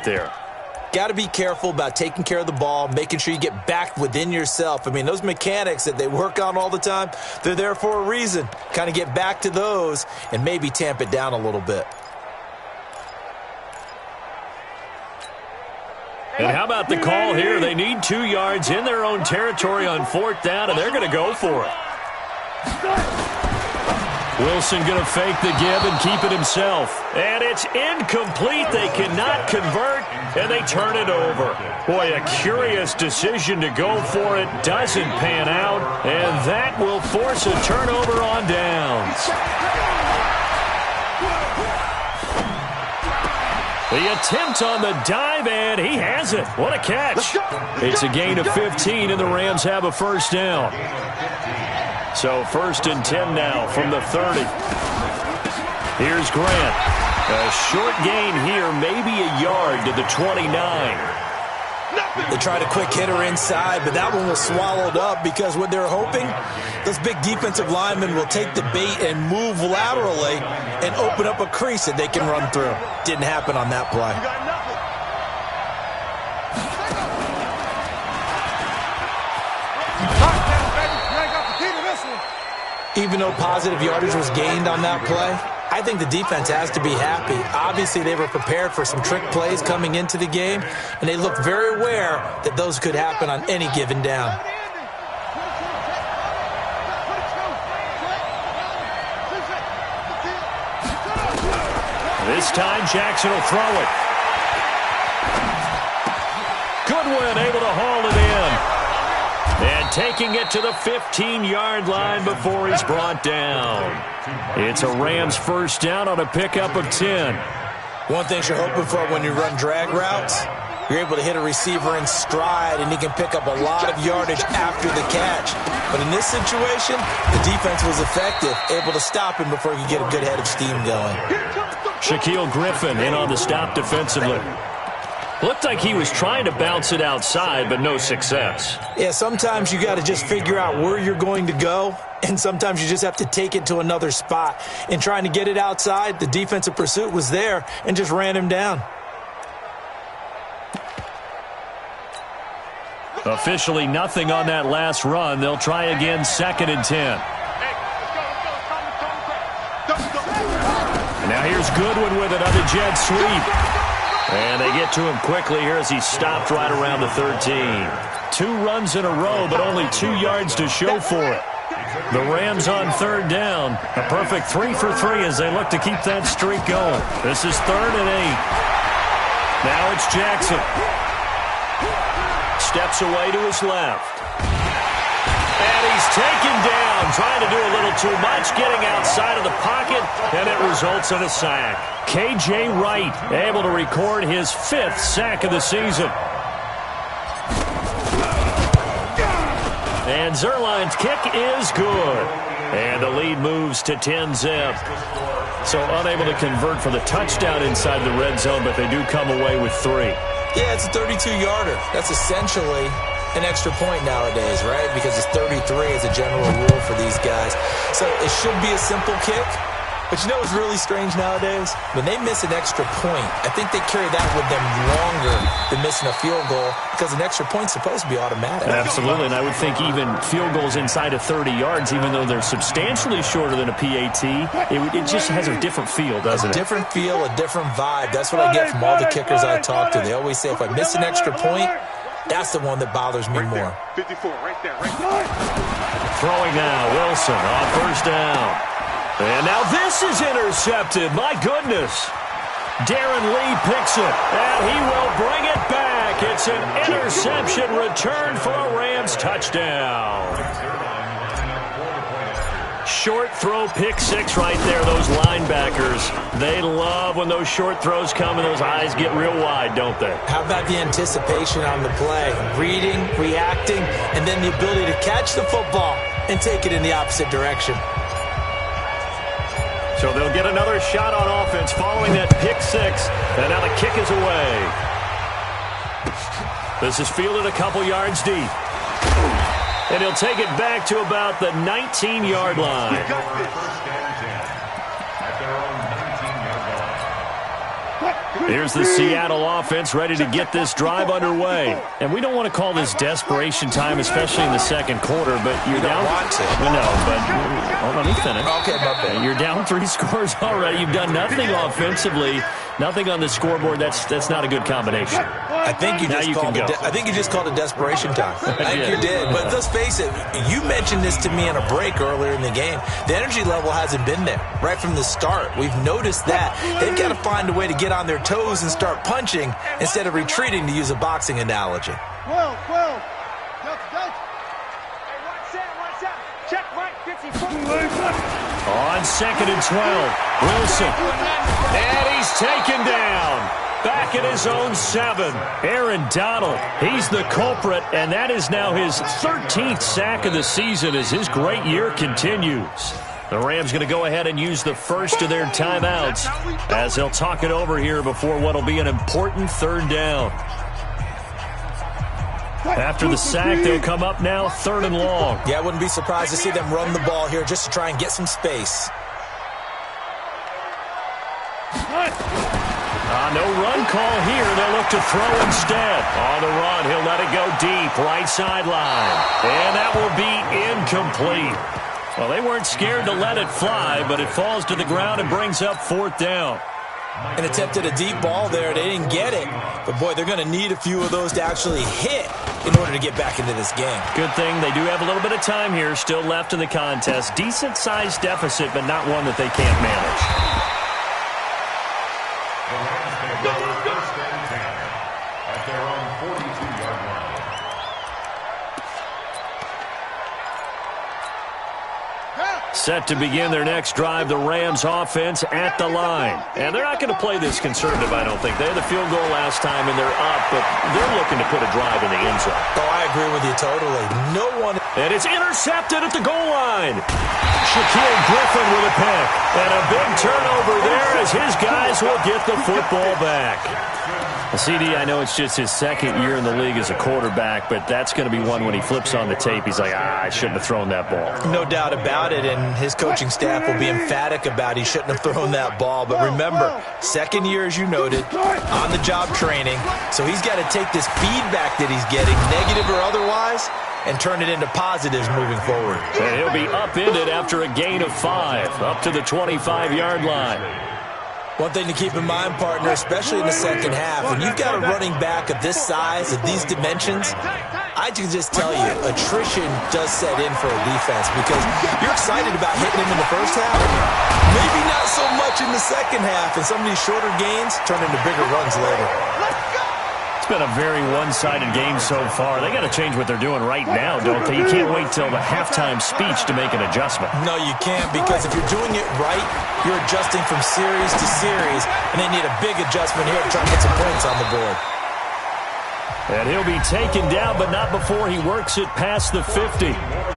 there. Got to be careful about taking care of the ball, making sure you get back within yourself. I mean, those mechanics that they work on all the time, they're there for a reason. Kind of get back to those and maybe tamp it down a little bit. And how about the call here? They need 2 yards in their own territory on 4th down, and they're going to go for it. Wilson going to fake the give and keep it himself. And it's incomplete. They cannot convert, and they turn it over. Boy, a curious decision to go for it. Doesn't pan out, and that will force a turnover on downs. The attempt on the dive, and he has it. What a catch. It's a gain of 15, and the Rams have a first down. So 1st and 10 now from the 30. Here's Grant. A short gain here, maybe a yard to the 29. They tried a quick hitter inside, but that one was swallowed up because what they're hoping, those big defensive linemen will take the bait and move laterally and open up a crease that they can run through. Didn't happen on that play. Even though positive yardage was gained on that play, I think the defense has to be happy. Obviously, they were prepared for some trick plays coming into the game, and they looked very aware that those could happen on any given down. This time, Jackson will throw it. Goodwin able to haul it in. And taking it to the 15-yard line before he's brought down. It's a Rams first down on a pickup of 10. One thing you're hoping for when you run drag routes, you're able to hit a receiver in stride, and he can pick up a lot of yardage after the catch. But in this situation, the defense was effective, able to stop him before he could get a good head of steam going. Shaquille Griffin in on the stop defensively. Looked like he was trying to bounce it outside, but no success. Yeah, sometimes you got to just figure out where you're going to go, and sometimes you just have to take it to another spot. In trying to get it outside, the defensive pursuit was there and just ran him down. Officially nothing on that last run. They'll try again, 2nd and 10. Now here's Goodwin with another jet sweep. And they get to him quickly here as he stopped right around the 13. 2 runs in a row, but only 2 yards to show for it. The Rams on 3rd down. A perfect 3 for 3 as they look to keep that streak going. This is 3rd and 8. Now it's Jackson. Steps away to his left. And he's taken down, trying to do a little too much, getting outside of the pocket, and it results in a sack. K.J. Wright able to record his 5th sack of the season. And Zerline's kick is good. And the lead moves to 10-zip. So unable to convert for the touchdown inside the red zone, but they do come away with 3. Yeah, it's a 32-yarder. That's essentially an extra point nowadays, right? Because it's 33 as a general rule for these guys. So it should be a simple kick. But you know what's really strange nowadays? When they miss an extra point, I think they carry that with them longer than missing a field goal because an extra point's supposed to be automatic. Absolutely, and I would think even field goals inside of 30 yards, even though they're substantially shorter than a PAT, it just has a different feel, doesn't it? A different feel, a different vibe. That's what I get from all the kickers I talk to. They always say if I miss an extra point, that's the one that bothers me more. 54, right there, right there. Throwing now, Wilson on 1st down. And now this is intercepted. My goodness. Darren Lee picks it, and he will bring it back. It's an interception return for a Rams touchdown. Short throw, pick 6 right there, those linebackers. They love when those short throws come and those eyes get real wide, don't they? How about the anticipation on the play? Reading, reacting, and then the ability to catch the football and take it in the opposite direction. So they'll get another shot on offense following that pick 6. And now the kick is away. This is fielded a couple yards deep. And he'll take it back to about the 19-yard line. Here's the Seattle offense ready to get this drive underway. And we don't want to call this desperation time, especially in the second quarter, but you're down. No, but let me finish. Okay, my bad. You're down 3 scores already. You've done nothing offensively, nothing on the scoreboard. That's not a good combination. I think you just called it desperation time. I think you did. But let's face it, you mentioned this to me on a break earlier in the game. The energy level hasn't been there right from the start. We've noticed that. They've got to find a way to get on their toes and start punching instead of retreating, to use a boxing analogy. Well. Hey, watch out. Check, Mike. 54. On 2nd and 12, Wilson. And he's taken down. Back at his own 7. Aaron Donald, he's the culprit, and that is now his 13th sack of the season as his great year continues. The Rams going to go ahead and use the first of their timeouts as they'll talk it over here before what will be an important 3rd down. After the sack, they'll come up now 3rd and long. Yeah, I wouldn't be surprised to see them run the ball here just to try and get some space. No run call here. They'll look to throw instead. On the run, he'll let it go deep, right sideline. And that will be incomplete. Well, they weren't scared to let it fly, but it falls to the ground and brings up 4th down. And attempted a deep ball there. They didn't get it. But, boy, they're going to need a few of those to actually hit in order to get back into this game. Good thing they do have a little bit of time here still left in the contest. Decent-sized deficit, but not one that they can't manage. At their own 42-yard line. Set to begin their next drive, the Rams offense at the line. And they're not going to play this conservative, I don't think. They had the field goal last time, and they're up, but they're looking to put a drive in the end zone. Oh, I agree with you totally. No one... And it's intercepted at the goal line. Shaquille Griffin with a pick. And a big turnover there as his guys will get the football back. CD, I know it's just his 2nd year in the league as a quarterback, but that's going to be one when he flips on the tape. He's like, I shouldn't have thrown that ball. No doubt about it, and his coaching staff will be emphatic about he shouldn't have thrown that ball. But remember, 2nd year, as you noted, on-the-job training. So he's got to take this feedback that he's getting, negative or otherwise, and turn it into positives moving forward. And he'll be upended after a gain of 5, up to the 25-yard line. One thing to keep in mind, partner, especially in the second half, when you've got a running back of this size, of these dimensions, I can just tell you, attrition does set in for a defense because you're excited about hitting him in the first half, maybe not so much in the second half, and some of these shorter gains turn into bigger runs later. It's been a very one-sided game so far. They got to change what they're doing right now, don't they? You can't wait till the halftime speech to make an adjustment. No, you can't, because if you're doing it right, you're adjusting from series to series, and they need a big adjustment here to try and get some points on the board. And he'll be taken down, but not before he works it past the 50.